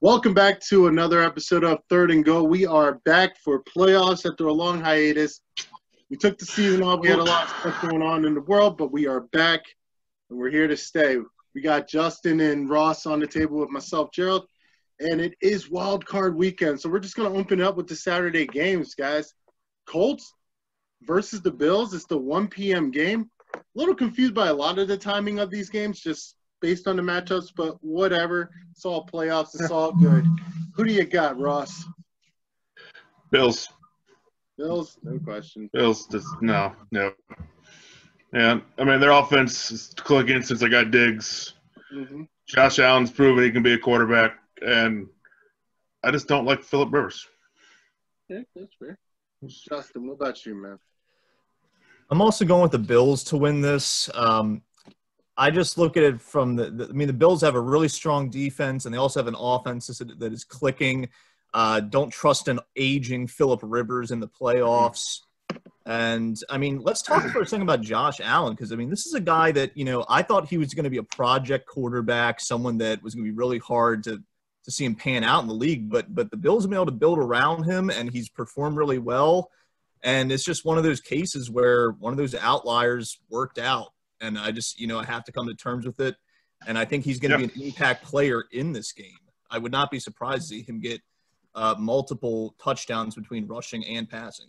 Welcome back to another episode of Third and Go. We are back for playoffs after a long hiatus. We took the season off. We had a lot of stuff going on in the world, but we are back, and we're here to stay. We got Justin and Ross on the table with myself, Gerald, and it is Wildcard weekend. So we're just going to open it up with the Saturday games, guys. Colts versus the Bills. It's the 1 p.m. game. A little confused by a lot of the timing of these games, just based on the matchups, but whatever. It's all playoffs. It's all good. Who do you got, Ross? Bills. Bills? No question. Bills, just no. Yeah, I mean, their offense is clicking since they got Diggs. Mm-hmm. Josh Allen's proven he can be a quarterback, and I just don't like Phillip Rivers. Yeah, that's fair. Justin, what about you, man? I'm also going with the Bills to win this. I just look at it from the Bills have a really strong defense, and they also have an offense that is clicking. Don't trust an aging Phillip Rivers in the playoffs. And, I mean, let's talk for a second about Josh Allen because, I mean, this is a guy that, I thought he was going to be a project quarterback, someone that was going to be really hard to see him pan out in the league. But the Bills have been able to build around him, and he's performed really well. And it's just one of those cases where one of those outliers worked out. And I just, I have to come to terms with it. And I think he's going to be an impact player in this game. I would not be surprised to see him get multiple touchdowns between rushing and passing.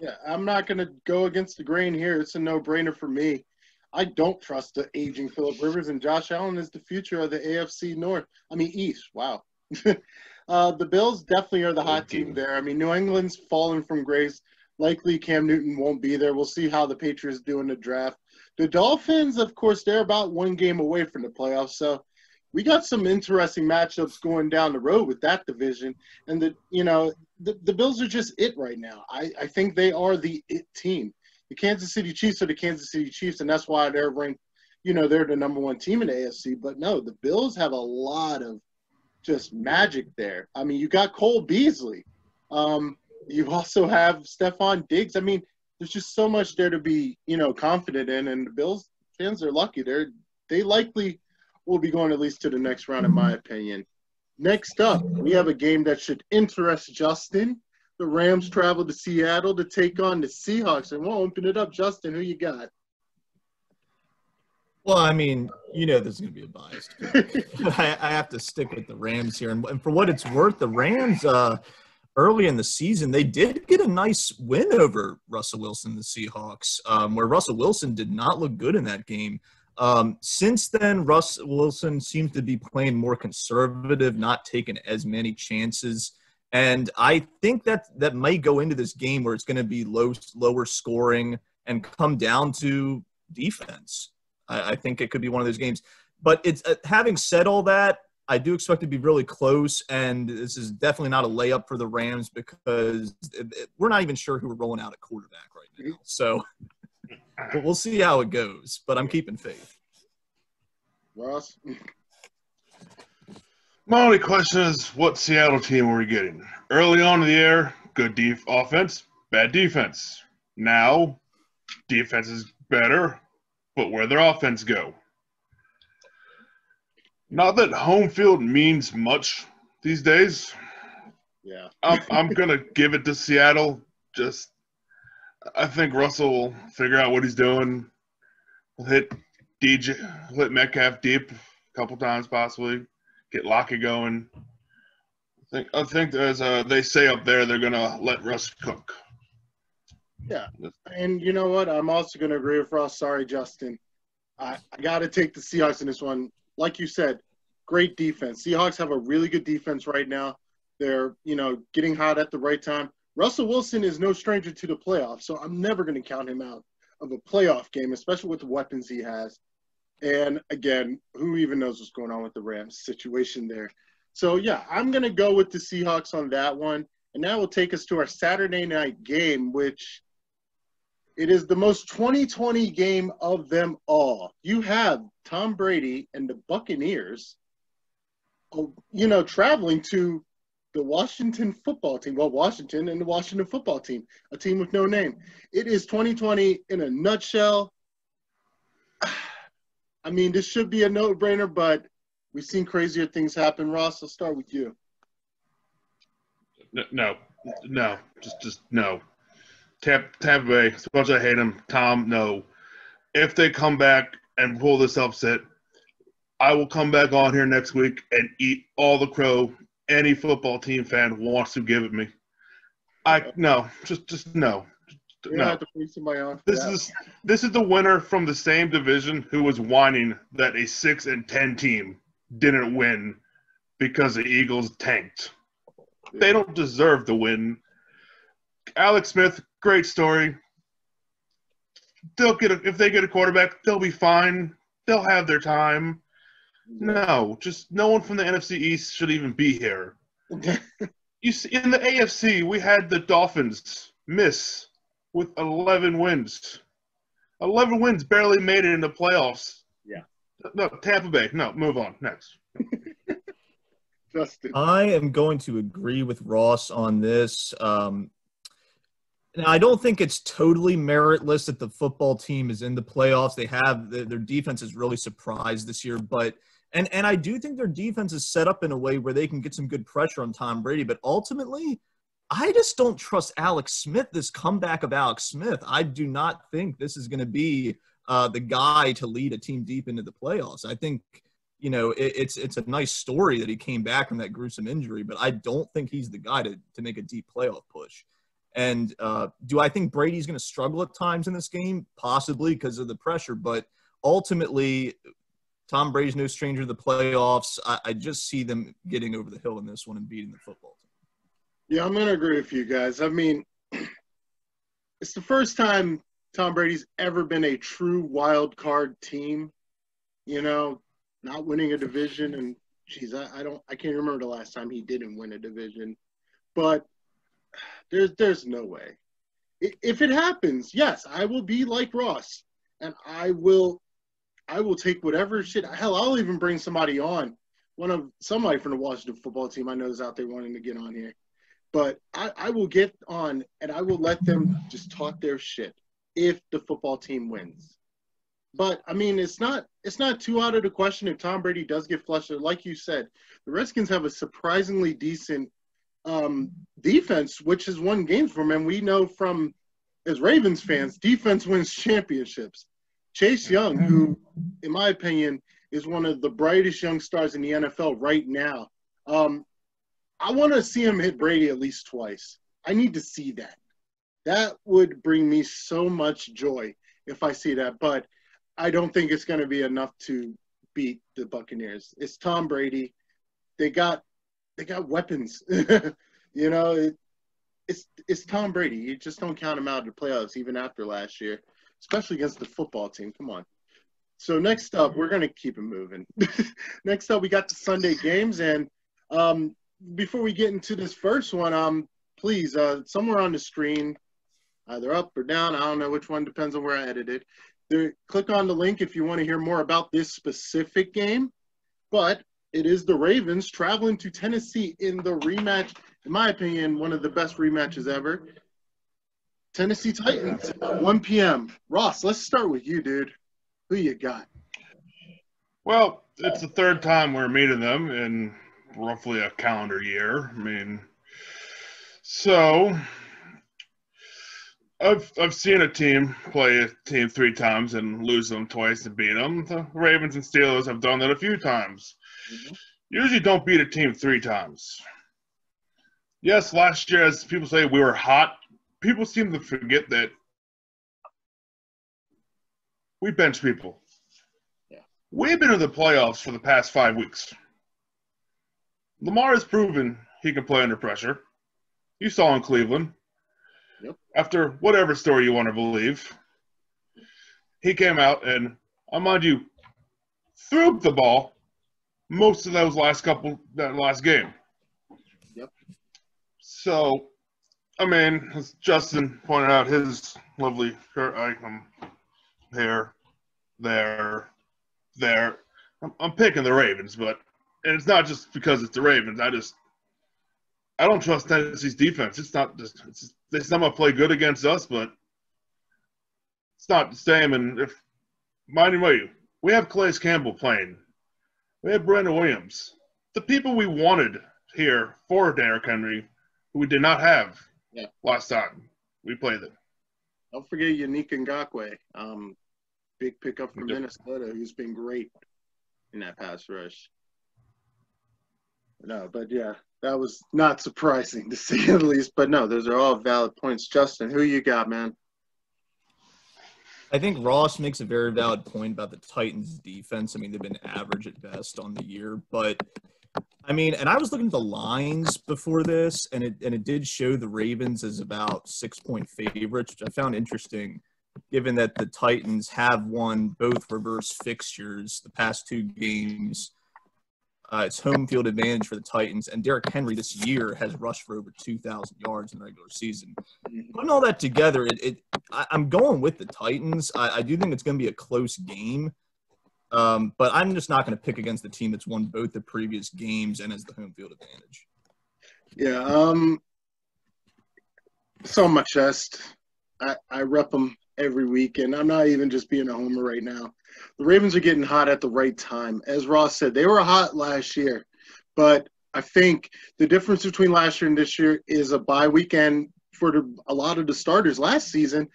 Yeah, I'm not going to go against the grain here. It's a no-brainer for me. I don't trust the aging Phillip Rivers, and Josh Allen is the future of the AFC North. East. Wow. The Bills definitely are the hot team there. I mean, New England's fallen from grace. Likely Cam Newton won't be there. We'll see how the Patriots do in the draft. The Dolphins, of course, they're about one game away from the playoffs. So we got some interesting matchups going down the road with that division. And, the Bills are just it right now. I think they are the it team. The Kansas City Chiefs are the Kansas City Chiefs, and that's why they're ranked, they're the number one team in the AFC. But, no, the Bills have a lot of just magic there. I mean, you got Cole Beasley. You also have Stephon Diggs. I mean, there's just so much there to be, confident in. And the Bills fans are lucky. They likely will be going at least to the next round, in my opinion. Next up, we have a game that should interest Justin. The Rams travel to Seattle to take on the Seahawks. And we'll open it up. Justin, who you got? Well, I mean, there's going to be a bias. I have to stick with the Rams here. And for what it's worth, the Rams early in the season, they did get a nice win over Russell Wilson, the Seahawks, where Russell Wilson did not look good in that game. Since then, Russ Wilson seems to be playing more conservative, not taking as many chances. And I think that might go into this game where it's going to be lower scoring and come down to defense. I think it could be one of those games. But it's having said all that, I do expect it to be really close, and this is definitely not a layup for the Rams because we're not even sure who we're rolling out at quarterback right now. So we'll see how it goes, but I'm keeping faith. Ross? My only question is, what Seattle team are we getting? Early on in the year, good offense, bad defense. Now, defense is better, but where'd their offense go? Not that home field means much these days. Yeah. I'm going to give it to Seattle. I think Russell will figure out what he's doing. He'll hit Metcalf deep a couple times possibly, get Lockett going. I think as they say up there, they're going to let Russ cook. Yeah. And you know what? I'm also going to agree with Ross. Sorry, Justin. I got to take the Seahawks in this one. Like you said, great defense. Seahawks have a really good defense right now. They're, getting hot at the right time. Russell Wilson is no stranger to the playoffs, so I'm never going to count him out of a playoff game, especially with the weapons he has. And, again, who even knows what's going on with the Rams situation there. So, yeah, I'm going to go with the Seahawks on that one. And that will take us to our Saturday night game, which it is the most 2020 game of them all. You have Tom Brady and the Buccaneers, traveling to the Washington football team. Well, Washington and the Washington football team, a team with no name. It is 2020 in a nutshell. I mean, this should be a no-brainer, but we've seen crazier things happen. Ross, I'll start with you. No, just no. Tampa Bay, as much as I hate them, Tom, no. If they come back and pull this upset, I will come back on here next week and eat all the crow any football team fan wants to give it me. Just no. You No. have to bring somebody on. This is the winner from the same division who was whining that a 6-10 team didn't win because the Eagles tanked. They don't deserve the win. Alex Smith, great story. If they get a quarterback, they'll be fine. They'll have their time. No, just no one from the NFC East should even be here. You see, in the AFC, we had the Dolphins miss with 11 wins. 11 wins, barely made it in the playoffs. Yeah. No, Tampa Bay. No, move on. Next. Justin. I am going to agree with Ross on this. Now, I don't think it's totally meritless that the football team is in the playoffs. They have their defense is really surprised this year, but and I do think their defense is set up in a way where they can get some good pressure on Tom Brady. But ultimately, I just don't trust Alex Smith. This comeback of Alex Smith, I do not think this is going to be the guy to lead a team deep into the playoffs. I think it's a nice story that he came back from that gruesome injury, but I don't think he's the guy to make a deep playoff push. And do I think Brady's going to struggle at times in this game? Possibly because of the pressure. But ultimately, Tom Brady's no stranger to the playoffs. I just see them getting over the hill in this one and beating the football team. Yeah, I'm going to agree with you guys. I mean, it's the first time Tom Brady's ever been a true wild card team, not winning a division. And, geez, I can't remember the last time he didn't win a division. But there's no way. If it happens, yes, I will be like Ross, and I will take whatever shit. Hell, I'll even bring somebody on, somebody from the Washington football team I know is out there wanting to get on here. But I will get on, and I will let them just talk their shit if the football team wins. But I mean, it's not too out of the question if Tom Brady does get flushed. Like you said, the Redskins have a surprisingly decent defense, which has won games for them. And we know from, as Ravens fans, defense wins championships. Chase Young, who, in my opinion, is one of the brightest young stars in the NFL right now. I want to see him hit Brady at least twice. I need to see that. That would bring me so much joy if I see that. But I don't think it's going to be enough to beat the Buccaneers. It's Tom Brady. They got weapons. It's Tom Brady. You just don't count him out of the playoffs even after last year, especially against the football team. Come on. So next up, we're going to keep it moving. Next up, we got the Sunday games. And before we get into this first one, please, somewhere on the screen, either up or down, I don't know which one, depends on where I edited. Click on the link if you want to hear more about this specific game. But it is the Ravens traveling to Tennessee in the rematch, in my opinion, one of the best rematches ever. Tennessee Titans, 1 p.m. Ross, let's start with you, dude. Who you got? Well, it's the third time we're meeting them in roughly a calendar year. I mean, so I've seen a team play a team 3 times and lose them twice and beat them. The Ravens and Steelers have done that a few times. Mm-hmm. Usually don't beat a team 3 times. Yes, last year, as people say, we were hot. People seem to forget that we bench people. Yeah. We've been in the playoffs for the past 5 weeks. Lamar has proven he can play under pressure. You saw in Cleveland. Yep. After whatever story you want to believe, he came out and, mind you, threw the ball most of that last game. Yep. So, I mean, as Justin pointed out, his lovely hair, there. I'm picking the Ravens, and it's not just because it's the Ravens. I don't trust Tennessee's defense. It's not going to play good against us, but it's not the same. And mind you, we have Calais Campbell playing. We have Brandon Williams. The people we wanted here for Derrick Henry who we did not have Yeah. last time we played them. Don't forget Yannick Ngakoue. Big pickup from Yep. Minnesota, who's been great in that pass rush. No, but yeah, that was not surprising to say the least. But no, those are all valid points. Justin, who you got, man? I think Ross makes a very valid point about the Titans' defense. I mean, they've been average at best on the year, but I mean, and I was looking at the lines before this, and it did show the Ravens as about 6-point favorites, which I found interesting, given that the Titans have won both reverse fixtures the past 2 games. It's home field advantage for the Titans, and Derrick Henry this year has rushed for over 2,000 yards in the regular season. Putting all that together, I'm going with the Titans. I do think it's going to be a close game, but I'm just not going to pick against the team that's won both the previous games and has the home field advantage. Yeah, so on my chest. I rep them every week, and I'm not even just being a homer right now. The Ravens are getting hot at the right time. As Ross said, they were hot last year, but I think the difference between last year and this year is a bye weekend for a lot of the starters last season,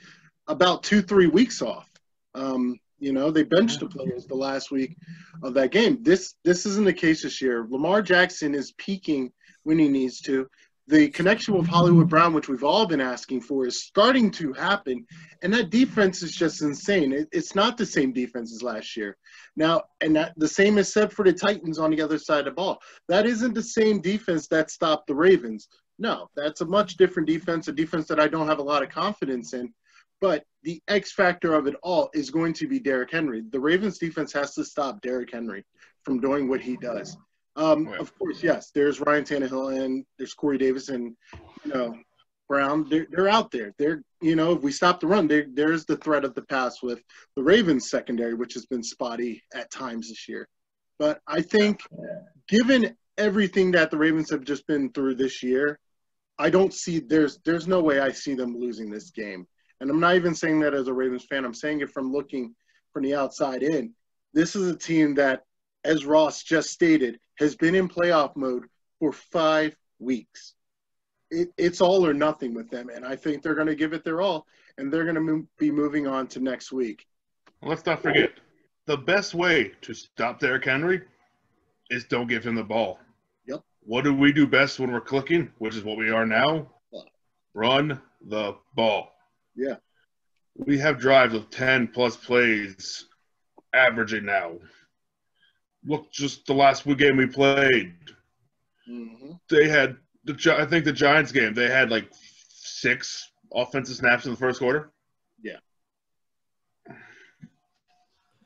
about 2-3 weeks off. They benched the players the last week of that game. This isn't the case this year. Lamar Jackson is peaking when he needs to. The connection with Hollywood Brown, which we've all been asking for, is starting to happen, and that defense is just insane. It's not the same defense as last year. Now, the same is said for the Titans on the other side of the ball. That isn't the same defense that stopped the Ravens. No, that's a much different defense, a defense that I don't have a lot of confidence in. But the X factor of it all is going to be Derrick Henry. The Ravens defense has to stop Derrick Henry from doing what he does. Of course, yes, there's Ryan Tannehill and there's Corey Davis and, Brown. They're out there. If we stop the run, there's the threat of the pass with the Ravens secondary, which has been spotty at times this year. But I think given everything that the Ravens have just been through this year, I don't see there's no way I see them losing this game. And I'm not even saying that as a Ravens fan. I'm saying it from looking from the outside in. This is a team that, as Ross just stated, has been in playoff mode for 5 weeks. It's all or nothing with them, and I think they're going to give it their all, and they're going to be moving on to next week. Let's not forget, the best way to stop Derrick Henry is don't give him the ball. Yep. What do we do best when we're clicking, which is what we are now? Run the ball. Yeah. We have drives of 10-plus plays averaging now. Look, just the last game we played, they had I think the Giants game, they had like 6 offensive snaps in the first quarter. Yeah.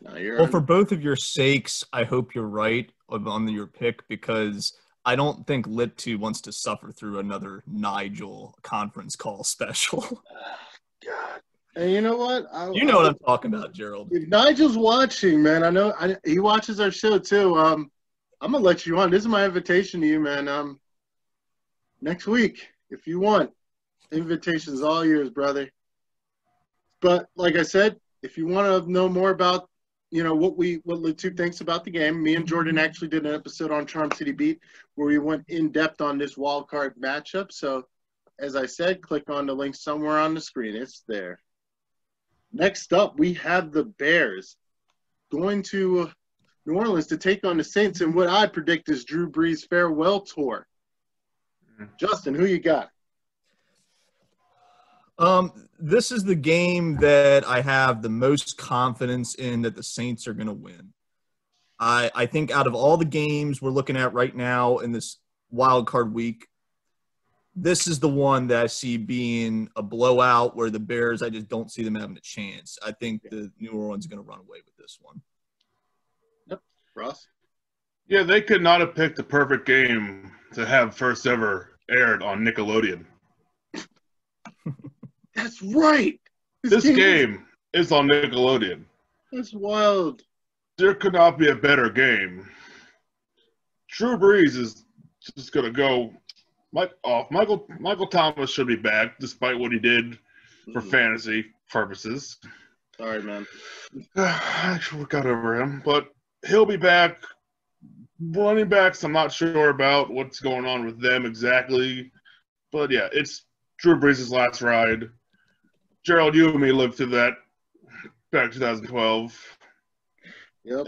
Well, for both of your sakes, I hope you're right on your pick, because I don't think LitTube wants to suffer through another Nigel conference call special. God. And you know what? You know what I'm talking about, Gerald. If Nigel's watching, man, I know he watches our show too. I'm gonna let you on. This is my invitation to you, man. Next week, if you want, invitation's all yours, brother. But like I said, if you want to know more about, what LitTube thinks about the game, me and Jordan actually did an episode on Charm City Beat where we went in depth on this wild card matchup. So, as I said, click on the link somewhere on the screen. It's there. Next up, we have the Bears going to New Orleans to take on the Saints in what I predict is Drew Brees' farewell tour. Justin, who you got? This is the game that I have the most confidence in that the Saints are going to win. I think out of all the games we're looking at right now in this wild card week, this is the one that I see being a blowout where the Bears, I just don't see them having a chance. I think the New Orleans is going to run away with this one. Yep. Ross? Yeah, they could not have picked the perfect game to have first ever aired on Nickelodeon. That's right. This game is on Nickelodeon. That's wild. There could not be a better game. Drew Brees is just going to go off. Michael Thomas should be back, despite what he did for fantasy purposes. Sorry, man. Actually, we got over him, but he'll be back. Running backs, I'm not sure about what's going on with them exactly. But yeah, it's Drew Brees' last ride. Gerald, you and me lived through that back in 2012. Yep.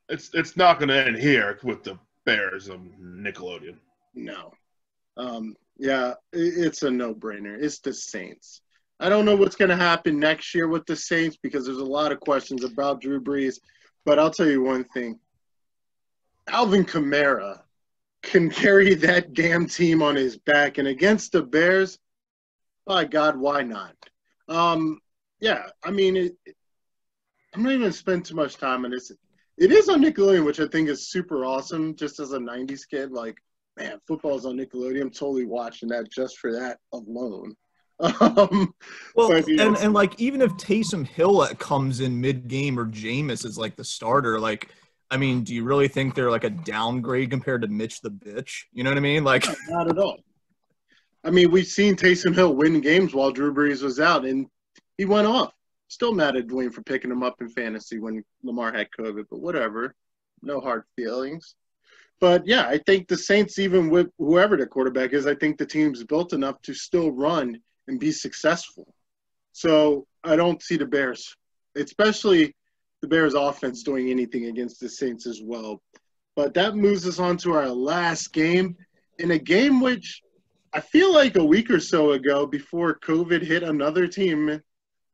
It's not going to end here with the Bears of Nickelodeon. No. Yeah, it's a no-brainer. It's the Saints. I don't know what's going to happen next year with the Saints because there's a lot of questions about Drew Brees. But I'll tell you one thing. Alvin Kamara can carry that damn team on his back. And against the Bears, by God, why not? Yeah, I mean, I'm not even going to spend too much time on this. It is on Nickelodeon, which I think is super awesome. Just as a 90s kid, like, man, football's on Nickelodeon. I'm totally watching that just for that alone. Well, but, and like, even if Taysom Hill comes in mid-game or Jameis is like the starter, like, I mean, do you really think they're like a downgrade compared to Mitch the Bitch? You know what I mean? Like, not at all. I mean, we've seen Taysom Hill win games while Drew Brees was out, and he went off. Still mad at Dwayne for picking him up in fantasy when Lamar had COVID, but whatever. No hard feelings. But, yeah, I think the Saints, even with whoever the quarterback is, I think the team's built enough to still run and be successful. So I don't see the Bears, especially the Bears offense, doing anything against the Saints as well. But that moves us on to our last game, in a game which I feel like a week or so ago, before COVID hit another team,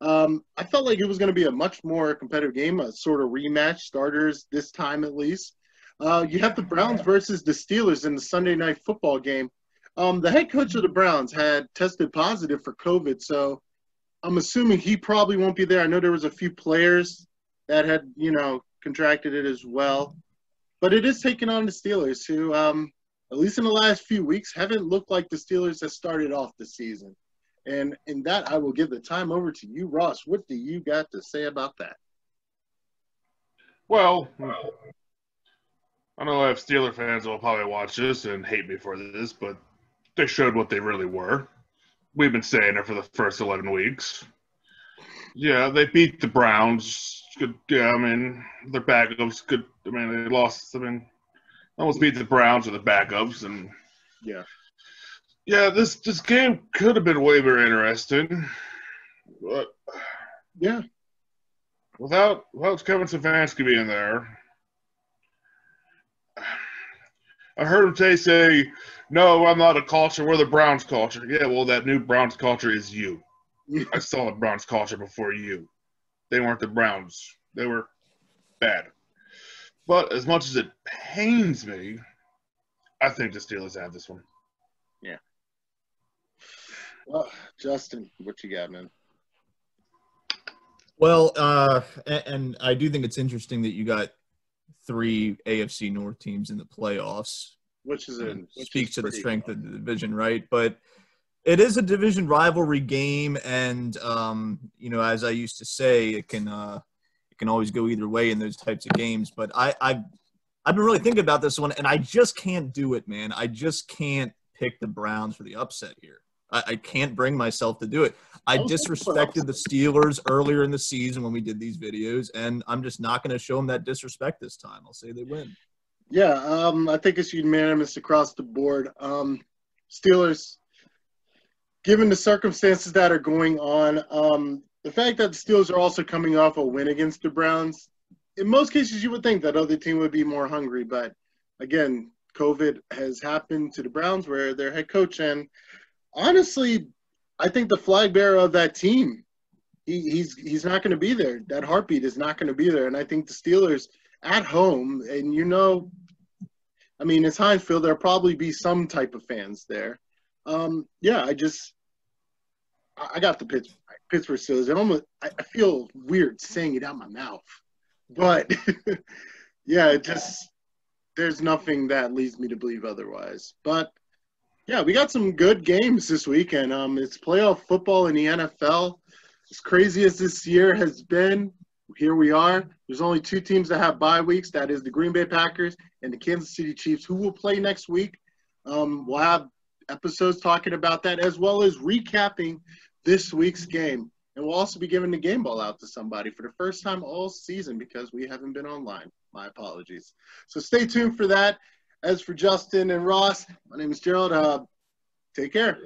I felt like it was going to be a much more competitive game, a sort of rematch, starters this time at least. You have the Browns versus the Steelers in the Sunday night football game. The head coach of the Browns had tested positive for COVID, so I'm assuming he probably won't be there. I know there was a few players that had, contracted it as well. But it is taking on the Steelers, who, at least in the last few weeks, haven't looked like the Steelers that started off the season. And in that, I will give the time over to you, Ross. What do you got to say about that? Well, I know I have Steeler fans who will probably watch this and hate me for this, but they showed what they really were. We've been saying it for the first 11 weeks. Yeah, they beat the Browns. Good. Yeah, I mean, their backups good. I mean, they lost. I mean, almost beat the Browns with the backups, and yeah, this game could have been way more interesting, but yeah, without Kevin Stefanski being there, I heard him say, "No, I'm not a culture. We're the Browns culture." Yeah, well, that new Browns culture is you. I saw the Browns culture before you. They weren't the Browns. They were bad. But as much as it pains me, I think the Steelers have this one. Yeah. Well, Justin, what you got, man? Well, and I do think it's interesting that you got 3 AFC North teams in the playoffs. Which speaks to the strength of the division, right? But it is a division rivalry game, and as I used to say, it can always go either way in those types of games. But I've been really thinking about this one, and I just can't do it, man. I just can't pick the Browns for the upset here. I can't bring myself to do it. I disrespected the Steelers earlier in the season when we did these videos, and I'm just not going to show them that disrespect this time. I'll say they win. Yeah, I think it's unanimous across the board. Steelers, given the circumstances that are going on, the fact that the Steelers are also coming off a win against the Browns, in most cases you would think that other team would be more hungry. But, again, COVID has happened to the Browns where their head coach, and honestly, I think the flag bearer of that team, he's not going to be there. That heartbeat is not going to be there. And I think the Steelers at home, and it's Heinz Field, there'll probably be some type of fans there. I got the Pittsburgh Steelers. And I feel weird saying it out my mouth. But, yeah, there's nothing that leads me to believe otherwise. But, yeah, we got some good games this weekend. It's playoff football in the NFL. As crazy as this year has been, here we are. There's only 2 teams that have bye weeks. That is the Green Bay Packers and the Kansas City Chiefs, who will play next week. We'll have episodes talking about that, as well as recapping this week's game. And we'll also be giving the game ball out to somebody for the first time all season because we haven't been online. My apologies. So stay tuned for that. As for Justin and Ross, my name is Gerald. Take care.